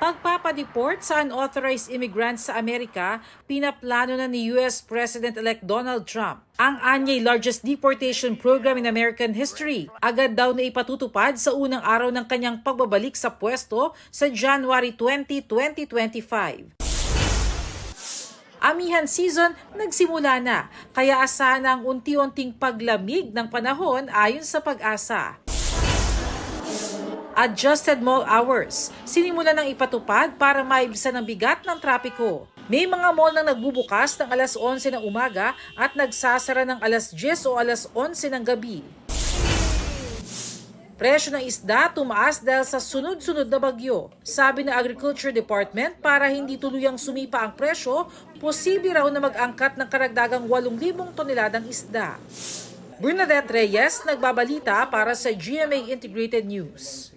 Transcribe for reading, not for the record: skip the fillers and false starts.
Pagpapadeport sa unauthorized immigrants sa Amerika, pinaplano na ni US President-elect Donald Trump ang anyay largest deportation program in American history. Agad daw na ipatutupad sa unang araw ng kanyang pagbabalik sa pwesto sa January 20, 2025. Amihan season nagsimula na, kaya asahan ang unti-unting paglamig ng panahon ayon sa Pag-asa. Adjusted mall hours, sinimula ng ipatupad para maibsan ang bigat ng trapiko. May mga mall na nagbubukas ng alas 11 ng umaga at nagsasara ng alas 10 o alas 11 ng gabi. Presyo ng isda tumaas dahil sa sunod-sunod na bagyo. Sabi ng Agriculture Department, para hindi tuluyang sumipa ang presyo, posible raw na mag-angkat ng karagdagang 8,000 toneladang isda. Bernadette Reyes, nagbabalita para sa GMA Integrated News.